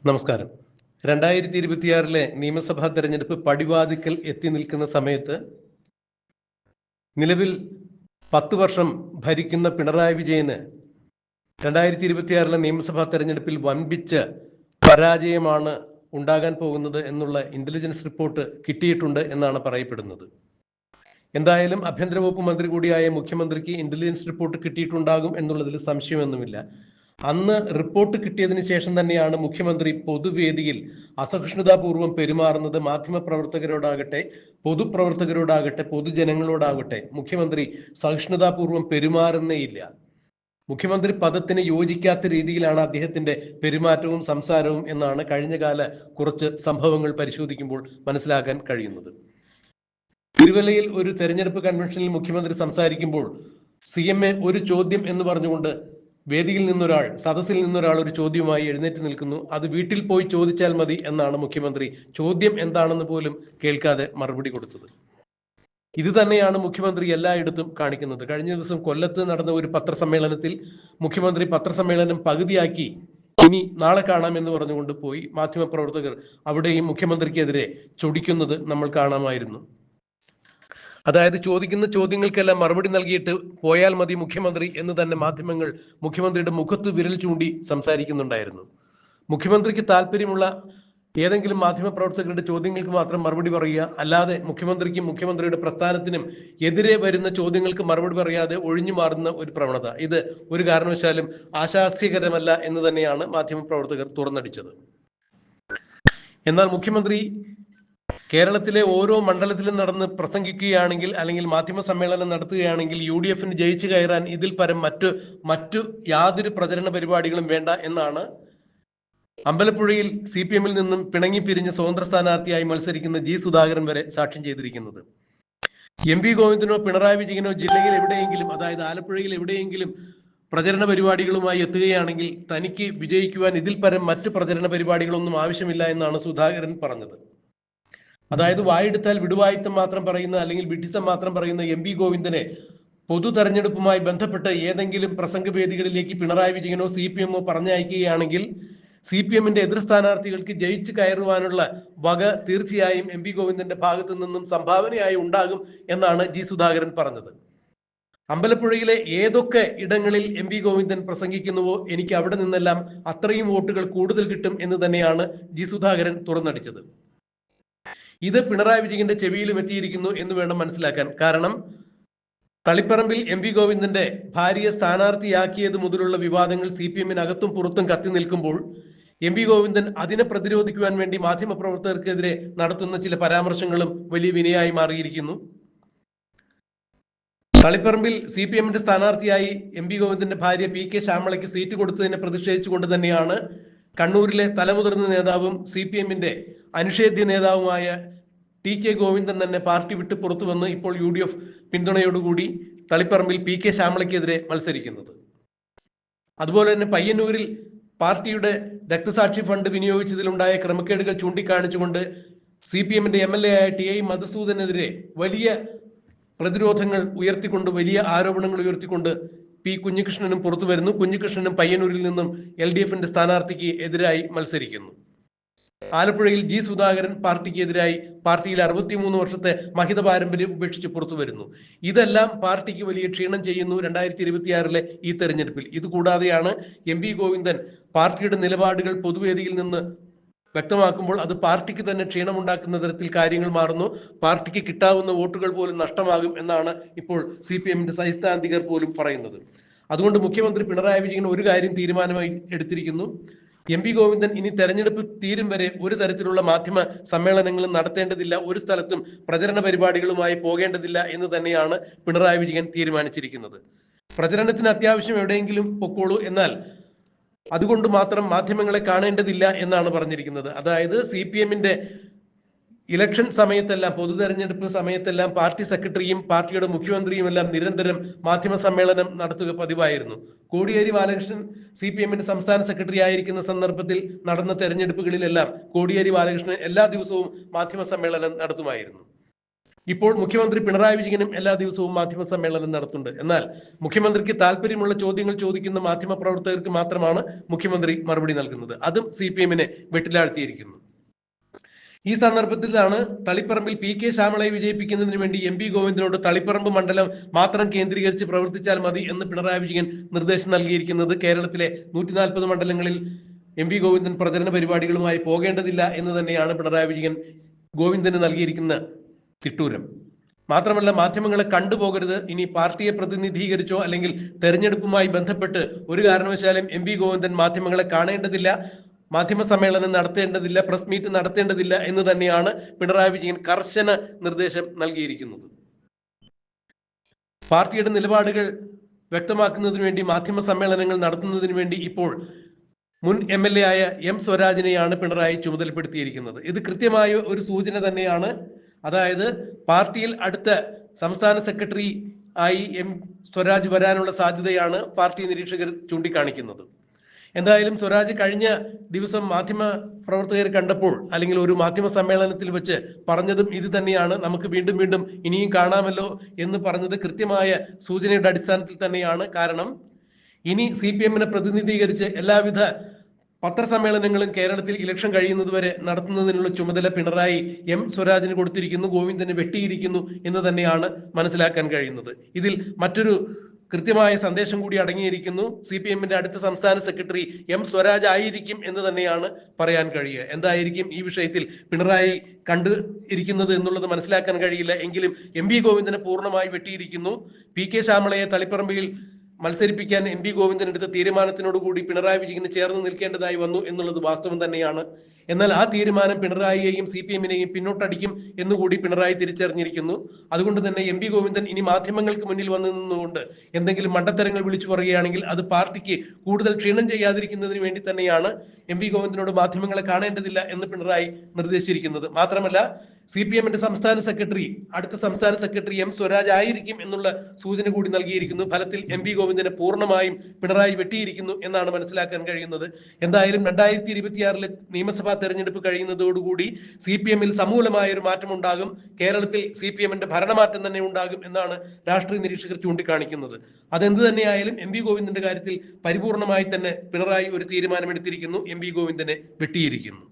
നമസ്കാരം. 2026 നിയമസഭാ തെരഞ്ഞെടുപ്പ് പടിവാതിക്കൽ എത്തി നിൽക്കുന്ന സമയത്ത് നിലവിൽ 10 വർഷം ഭരിക്കുന്ന പിണറായി വിജയന് 2026 നിയമസഭാ തെരഞ്ഞെടുപ്പിൽ വൻപിച്ച പരാജയമാണ് ഉണ്ടാകാൻ പോകുന്നത് എന്നുള്ള ഇന്റലിജൻസ് റിപ്പോർട്ട് കിട്ടിയിട്ടുണ്ട് എന്നാണ് പറയപ്പെടുന്നത്. എന്തായാലും ആഭ്യന്തര വകുപ്പ് മന്ത്രി കൂടിയായ മുഖ്യമന്ത്രിക്ക് ഇന്റലിജൻസ് റിപ്പോർട്ട് കിട്ടിയിട്ടുണ്ടാകും എന്നുള്ളതിൽ സംശയമൊന്നുമില്ല. അന്ന് റിപ്പോർട്ട് കിട്ടിയതിന് ശേഷം തന്നെയാണ് മുഖ്യമന്ത്രി പൊതുവേദിയിൽ അസഹിഷ്ണുതാപൂർവ്വം പെരുമാറുന്നത്. മാധ്യമപ്രവർത്തകരോടാകട്ടെ, പൊതുപ്രവർത്തകരോടാകട്ടെ, പൊതുജനങ്ങളോടാകട്ടെ മുഖ്യമന്ത്രി സഹിഷ്ണുതാപൂർവ്വം പെരുമാറുന്നേയില്ല. മുഖ്യമന്ത്രി പദത്തിന് യോജിക്കാത്ത രീതിയിലാണ് അദ്ദേഹത്തിന്റെ പെരുമാറ്റവും സംസാരവും എന്നാണ് കഴിഞ്ഞകാല കുറച്ച് സംഭവങ്ങൾ പരിശോധിക്കുമ്പോൾ മനസ്സിലാക്കാൻ കഴിയുന്നത്. തിരുവല്ലയിൽ ഒരു തെരഞ്ഞെടുപ്പ് കൺവെൻഷനിൽ മുഖ്യമന്ത്രി സംസാരിക്കുമ്പോൾ CMA ഒരു ചോദ്യം എന്ന് പറഞ്ഞുകൊണ്ട് വേദിയിൽ നിന്നൊരാൾ, സദസ്സിൽ നിന്നൊരാൾ ഒരു ചോദ്യവുമായി എഴുന്നേറ്റ് നിൽക്കുന്നു. അത് വീട്ടിൽ പോയി ചോദിച്ചാൽ മതി എന്നാണ് മുഖ്യമന്ത്രി ചോദ്യം എന്താണെന്ന് പോലും കേൾക്കാതെ മറുപടി കൊടുത്തത്. ഇത് തന്നെയാണ് മുഖ്യമന്ത്രി എല്ലായിടത്തും കാണിക്കുന്നത്. കഴിഞ്ഞ ദിവസം കൊല്ലത്ത് നടന്ന ഒരു പത്രസമ്മേളനത്തിൽ മുഖ്യമന്ത്രി പത്രസമ്മേളനം പകുതിയാക്കി ഇനി നാളെ കാണാം എന്ന് പറഞ്ഞുകൊണ്ട് പോയി. മാധ്യമപ്രവർത്തകർ അവിടെയും മുഖ്യമന്ത്രിക്കെതിരെ ചൊടിക്കുന്നത് നമ്മൾ കാണാമായിരുന്നു. അതായത് ചോദിക്കുന്ന ചോദ്യങ്ങൾക്കെല്ലാം മറുപടി നൽകിയിട്ട് പോയാൽ മതി മുഖ്യമന്ത്രി എന്ന് തന്നെ മാധ്യമങ്ങൾ മുഖ്യമന്ത്രിയുടെ മുഖത്ത് വിരൽ ചൂണ്ടി സംസാരിക്കുന്നുണ്ടായിരുന്നു. മുഖ്യമന്ത്രിക്ക് താല്പര്യമുള്ള ഏതെങ്കിലും മാധ്യമപ്രവർത്തകരുടെ ചോദ്യങ്ങൾക്ക് മാത്രം മറുപടി പറയുക, അല്ലാതെ മുഖ്യമന്ത്രിക്കും മുഖ്യമന്ത്രിയുടെ പ്രസ്ഥാനത്തിനും എതിരെ വരുന്ന ചോദ്യങ്ങൾക്ക് മറുപടി പറയാതെ ഒഴിഞ്ഞു മാറുന്ന ഒരു പ്രവണത, ഇത് ഒരു കാരണവശാലും ആശാസ്യകരമല്ല എന്ന് തന്നെയാണ് മാധ്യമപ്രവർത്തകർ തുറന്നടിച്ചത്. എന്നാൽ മുഖ്യമന്ത്രി കേരളത്തിലെ ഓരോ മണ്ഡലത്തിലും നടന്ന് പ്രസംഗിക്കുകയാണെങ്കിൽ, അല്ലെങ്കിൽ മാധ്യമ സമ്മേളനം നടത്തുകയാണെങ്കിൽ UDFന് ജയിച്ചു കയറാൻ ഇതിൽ പരം മറ്റു യാതൊരു പ്രചരണ പരിപാടികളും വേണ്ട എന്നാണ് അമ്പലപ്പുഴയിൽ CPM-ൽ നിന്നും പിണങ്ങിപ്പിരിഞ്ഞ് സ്വതന്ത്ര സ്ഥാനാർത്ഥിയായി മത്സരിക്കുന്ന G. സുധാകരൻ വരെ സാക്ഷ്യം ചെയ്തിരിക്കുന്നത്. MV ഗോവിന്ദനോ പിണറായി വിജയനോ ജില്ലയിൽ എവിടെയെങ്കിലും, അതായത് ആലപ്പുഴയിൽ എവിടെയെങ്കിലും പ്രചരണ പരിപാടികളുമായി എത്തുകയാണെങ്കിൽ തനിക്ക് വിജയിക്കുവാൻ ഇതിൽ പരം മറ്റു പ്രചരണ പരിപാടികളൊന്നും ആവശ്യമില്ല എന്നാണ് സുധാകരൻ പറഞ്ഞത്. അതായത് വായെടുത്താൽ വിടുവായുത്തം മാത്രം പറയുന്ന, അല്ലെങ്കിൽ വിഡ്ഢിത്തം മാത്രം പറയുന്ന MV ഗോവിന്ദനെ പൊതു തെരഞ്ഞെടുപ്പുമായി ബന്ധപ്പെട്ട് ഏതെങ്കിലും പ്രസംഗവേദികളിലേക്ക് പിണറായി വിജയനോ CPM-ഓ പറഞ്ഞയക്കുകയാണെങ്കിൽ CPM-ന്റെ എതിർ സ്ഥാനാർത്ഥികൾക്ക് ജയിച്ചു കയറുവാനുള്ള വക തീർച്ചയായും MV ഗോവിന്ദന്റെ ഭാഗത്തു നിന്നും സംഭാവനയായി ഉണ്ടാകും എന്നാണ് G. സുധാകരൻ പറഞ്ഞത്. അമ്പലപ്പുഴയിലെ ഏതൊക്കെ ഇടങ്ങളിൽ MV ഗോവിന്ദൻ പ്രസംഗിക്കുന്നുവോ എനിക്ക് അവിടെ നിന്നെല്ലാം അത്രയും വോട്ടുകൾ കൂടുതൽ കിട്ടും എന്ന് തന്നെയാണ് G. സുധാകരൻ തുറന്നടിച്ചത്. ഇത് പിണറായി വിജയന്റെ ചെവിയിലും എത്തിയിരിക്കുന്നു എന്ന് വേണം മനസ്സിലാക്കാൻ. കാരണം തളിപ്പറമ്പിൽ MV ഗോവിന്ദന്റെ ഭാര്യയെ സ്ഥാനാർത്ഥിയാക്കിയത് മുതലുള്ള വിവാദങ്ങൾ CPM-നകത്തും പുറത്തും കത്തി നിൽക്കുമ്പോൾ MV ഗോവിന്ദൻ അതിനെ പ്രതിരോധിക്കുവാൻ വേണ്ടി മാധ്യമപ്രവർത്തകർക്കെതിരെ നടത്തുന്ന ചില പരാമർശങ്ങളും വലിയ വിനയായി മാറിയിരിക്കുന്നു. തളിപ്പറമ്പിൽ CPM-ന്റെ സ്ഥാനാർത്ഥിയായി MV ഗോവിന്ദന്റെ ഭാര്യ PK ശ്യാമളയ്ക്ക് സീറ്റ് കൊടുത്തതിനെ പ്രതിഷേധിച്ചുകൊണ്ട് തന്നെയാണ് കണ്ണൂരിലെ തലമുതിർന്ന നേതാവും CPM-ന്റെ അനിഷേധ്യ നേതാവുമായ TK ഗോവിന്ദൻ തന്നെ പാർട്ടി വിട്ട് പുറത്തു വന്ന് ഇപ്പോൾ UDF പിന്തുണയോടുകൂടി തളിപ്പറമ്പിൽ PK ശ്യാമളയ്ക്കെതിരെ മത്സരിക്കുന്നത്. അതുപോലെ തന്നെ പയ്യന്നൂരിൽ പാർട്ടിയുടെ രക്തസാക്ഷി ഫണ്ട് വിനിയോഗിച്ചതിലുണ്ടായ ക്രമക്കേടുകൾ ചൂണ്ടിക്കാണിച്ചുകൊണ്ട് CPM-ന്റെ MLA ആയ TI മധുസൂദനെതിരെ വലിയ പ്രതിരോധങ്ങൾ ഉയർത്തിക്കൊണ്ട്, വലിയ ആരോപണങ്ങൾ ഉയർത്തിക്കൊണ്ട് P. കുഞ്ഞികൃഷ്ണനും പുറത്തു വരുന്നു. കുഞ്ഞികൃഷ്ണനും പയ്യന്നൂരിൽ നിന്നും LDFന്റെ സ്ഥാനാർത്ഥിക്ക് എതിരായി മത്സരിക്കുന്നു. ആലപ്പുഴയിൽ G. സുധാകരൻ പാർട്ടിക്ക് എതിരായി പാർട്ടിയിൽ 63 വർഷത്തെ മഹിത പാരമ്പര്യം ഉപേക്ഷിച്ച് പുറത്തു വരുന്നു. ഇതെല്ലാം പാർട്ടിക്ക് വലിയ ക്ഷീണം ചെയ്യുന്നു 2026 ഈ തെരഞ്ഞെടുപ്പിൽ. ഇതുകൂടാതെയാണ് MV ഗോവിന്ദൻ പാർട്ടിയുടെ നിലപാടുകൾ പൊതുവേദിയിൽ നിന്ന് വ്യക്തമാക്കുമ്പോൾ അത് പാർട്ടിക്ക് തന്നെ ക്ഷീണമുണ്ടാക്കുന്ന തരത്തിൽ കാര്യങ്ങൾ മാറുന്നു. പാർട്ടിക്ക് കിട്ടാവുന്ന വോട്ടുകൾ പോലും നഷ്ടമാകും എന്നാണ് ഇപ്പോൾ CPM-ന്റെ സൈദ്ധാന്തികർ പോലും പറയുന്നത്. അതുകൊണ്ട് മുഖ്യമന്ത്രി പിണറായി വിജയൻ ഒരു കാര്യം തീരുമാനമായി എടുത്തിരിക്കുന്നു. MV ഗോവിന്ദൻ ഇനി തെരഞ്ഞെടുപ്പ് തീരും വരെ ഒരു തരത്തിലുള്ള മാധ്യമ സമ്മേളനങ്ങളും നടത്തേണ്ടതില്ല, ഒരു സ്ഥലത്തും പ്രചരണ പരിപാടികളുമായി പോകേണ്ടതില്ല എന്ന് തന്നെയാണ് പിണറായി വിജയൻ തീരുമാനിച്ചിരിക്കുന്നത്. പ്രചരണത്തിന് അത്യാവശ്യം എവിടെയെങ്കിലും പൊക്കോളൂ, എന്നാൽ അതുകൊണ്ട് മാത്രം മാധ്യമങ്ങളെ കാണേണ്ടതില്ല എന്നാണ് പറഞ്ഞിരിക്കുന്നത്. അതായത് CPM-ന്റെ ഇലക്ഷൻ സമയത്തെല്ലാം, പൊതു തെരഞ്ഞെടുപ്പ് സമയത്തെല്ലാം പാർട്ടി സെക്രട്ടറിയും പാർട്ടിയുടെ മുഖ്യമന്ത്രിയും എല്ലാം നിരന്തരം മാധ്യമ സമ്മേളനം നടത്തുക പതിവായിരുന്നു. കോടിയേരി ബാലകൃഷ്ണൻ CPM-ന്റെ സംസ്ഥാന സെക്രട്ടറി ആയിരിക്കുന്ന സന്ദർഭത്തിൽ നടന്ന തെരഞ്ഞെടുപ്പുകളിലെല്ലാം കോടിയേരി ബാലകൃഷ്ണൻ എല്ലാ ദിവസവും മാധ്യമ സമ്മേളനം നടത്തുമായിരുന്നു. ഇപ്പോൾ മുഖ്യമന്ത്രി പിണറായി വിജയനും എല്ലാ ദിവസവും മാധ്യമ സമ്മേളനം നടത്തുന്നുണ്ട്. എന്നാൽ മുഖ്യമന്ത്രിക്ക് താല്പര്യമുള്ള ചോദ്യങ്ങൾ ചോദിക്കുന്ന മാധ്യമ പ്രവർത്തകർക്ക് മാത്രമാണ് മുഖ്യമന്ത്രി മറുപടി നൽകുന്നത്. അതും CPM-നെ വെട്ടിലാഴ്ത്തിയിരിക്കുന്നു. ഈ സന്ദർഭത്തിലാണ് തളിപ്പറമ്പിൽ PK ശ്യാമളയെ വിജയിപ്പിക്കുന്നതിന് വേണ്ടി MP ഗോവിന്ദനോട് തളിപ്പറമ്പ് മണ്ഡലം മാത്രം കേന്ദ്രീകരിച്ച് പ്രവർത്തിച്ചാൽ മതി എന്ന് പിണറായി വിജയൻ നിർദ്ദേശം നൽകിയിരിക്കുന്നത്. കേരളത്തിലെ 140 മണ്ഡലങ്ങളിൽ MP ഗോവിന്ദൻ പ്രചരണ പരിപാടികളുമായി പോകേണ്ടതില്ല എന്ന് തന്നെയാണ് പിണറായി വിജയൻ ഗോവിന്ദന് നൽകിയിരിക്കുന്ന തിട്ടൂരം. മാത്രമല്ല, മാധ്യമങ്ങളെ കണ്ടുപോകരുത്, ഇനി പാർട്ടിയെ പ്രതിനിധീകരിച്ചോ അല്ലെങ്കിൽ തെരഞ്ഞെടുപ്പുമായി ബന്ധപ്പെട്ട് ഒരു കാരണവശാലും MP ഗോവിന്ദൻ മാധ്യമങ്ങളെ കാണേണ്ടതില്ല, മാധ്യമ സമ്മേളനം നടത്തേണ്ടതില്ല, പ്രസ് മീറ്റ് നടത്തേണ്ടതില്ല എന്ന് തന്നെയാണ് പിണറായി വിജയൻ കർശന നിർദ്ദേശം നൽകിയിരിക്കുന്നത്. പാർട്ടിയുടെ നിലപാടുകൾ വ്യക്തമാക്കുന്നതിന് വേണ്ടി മാധ്യമ സമ്മേളനങ്ങൾ നടത്തുന്നതിന് വേണ്ടി ഇപ്പോൾ മുൻ MLA ആയ M സ്വരാജിനെയാണ് പിണറായി ചുമതലപ്പെടുത്തിയിരിക്കുന്നത്. ഇത് കൃത്യമായ ഒരു സൂചന തന്നെയാണ്. അതായത് പാർട്ടിയിൽ അടുത്ത സംസ്ഥാന സെക്രട്ടറി ആയി M സ്വരാജ് വരാനുള്ള സാധ്യതയാണ് പാർട്ടി നിരീക്ഷകർ ചൂണ്ടിക്കാണിക്കുന്നത്. എന്തായാലും സ്വരാജ് കഴിഞ്ഞ ദിവസം മാധ്യമ പ്രവർത്തകരെ കണ്ടപ്പോൾ അല്ലെങ്കിൽ ഒരു മാധ്യമ സമ്മേളനത്തിൽ വെച്ച് പറഞ്ഞതും ഇത് തന്നെയാണ്. നമുക്ക് വീണ്ടും വീണ്ടും ഇനിയും കാണാമല്ലോ എന്ന് പറഞ്ഞത് കൃത്യമായ സൂചനയുടെ അടിസ്ഥാനത്തിൽ തന്നെയാണ്. കാരണം ഇനി CPM-നെ പ്രതിനിധീകരിച്ച് എല്ലാവിധ പത്രസമ്മേളനങ്ങളും കേരളത്തിൽ ഇലക്ഷൻ കഴിയുന്നതുവരെ നടത്തുന്നതിനുള്ള ചുമതല പിണറായി M സ്വരാജിന് കൊടുത്തിരിക്കുന്നു, ഗോവിന്ദന് വെട്ടിയിരിക്കുന്നു എന്ന് തന്നെയാണ് മനസ്സിലാക്കാൻ കഴിയുന്നത്. ഇതിൽ മറ്റൊരു കൃത്യമായ സന്ദേശം കൂടി അടങ്ങിയിരിക്കുന്നു. CPM-ന്റെ അടുത്ത സംസ്ഥാന സെക്രട്ടറി M സ്വരാജ് ആയിരിക്കും എന്ന് തന്നെയാണ് പറയാൻ കഴിയുക. എന്തായിരിക്കും ഈ വിഷയത്തിൽ പിണറായി കണ്ടു ഇരിക്കുന്നത് എന്നുള്ളത് മനസ്സിലാക്കാൻ കഴിയില്ല. എങ്കിലും MP ഗോവിന്ദനെ പൂർണ്ണമായി വെട്ടിയിരിക്കുന്നു. PK ശ്യാമളയെ തളിപ്പറമ്പിൽ മത്സരിപ്പിക്കാൻ MP ഗോവിന്ദൻ എടുത്ത തീരുമാനത്തിനോടുകൂടി പിണറായി വിജയന് ചേർന്ന് നിൽക്കേണ്ടതായി വന്നു എന്നുള്ളത് വാസ്തവം തന്നെയാണ്. എന്നാൽ ആ തീരുമാനം പിണറായിയെയും CPM-നെയും പിന്നോട്ടടിക്കും എന്നുകൂടി പിണറായി തിരിച്ചറിഞ്ഞിരിക്കുന്നു. അതുകൊണ്ട് തന്നെ MP ഗോവിന്ദൻ ഇനി മാധ്യമങ്ങൾക്ക് മുന്നിൽ വന്നു നിന്നുകൊണ്ട് എന്തെങ്കിലും മണ്ടത്തരങ്ങൾ വിളിച്ചു പറയുകയാണെങ്കിൽ അത് പാർട്ടിക്ക് കൂടുതൽ ക്ഷീണം ചെയ്യാതിരിക്കുന്നതിന് വേണ്ടി തന്നെയാണ് MP ഗോവിന്ദനോട് മാധ്യമങ്ങളെ കാണേണ്ടതില്ല എന്ന് പിണറായി നിർദ്ദേശിച്ചിരിക്കുന്നത്. മാത്രമല്ല, CPM-ന്റെ സംസ്ഥാന സെക്രട്ടറി അടുത്ത സംസ്ഥാന സെക്രട്ടറി M സ്വരാജ് ആയിരിക്കും എന്നുള്ള സൂചന കൂടി നൽകിയിരിക്കുന്നു. ഫലത്തിൽ MP ഗോവിന്ദനെ പൂർണ്ണമായും പിണറായി വെട്ടിയിരിക്കുന്നു എന്നാണ് മനസ്സിലാക്കാൻ കഴിയുന്നത്. എന്തായാലും 2026 നിയമസഭാ തെരഞ്ഞെടുപ്പ് കഴിയുന്നതോടുകൂടി CPM-ൽ സമൂലമായ ഒരു മാറ്റം ഉണ്ടാകും. കേരളത്തിൽ CPM-ന്റെ ഭരണമാറ്റം തന്നെ ഉണ്ടാകും എന്നാണ് രാഷ്ട്രീയ നിരീക്ഷകർ ചൂണ്ടിക്കാണിക്കുന്നത്. അതെന്ത് തന്നെയായാലും MP ഗോവിന്ദന്റെ കാര്യത്തിൽ പരിപൂർണമായി തന്നെ പിണറായി ഒരു തീരുമാനമെടുത്തിരിക്കുന്നു. MP ഗോവിന്ദനെ വെട്ടിയിരിക്കുന്നു.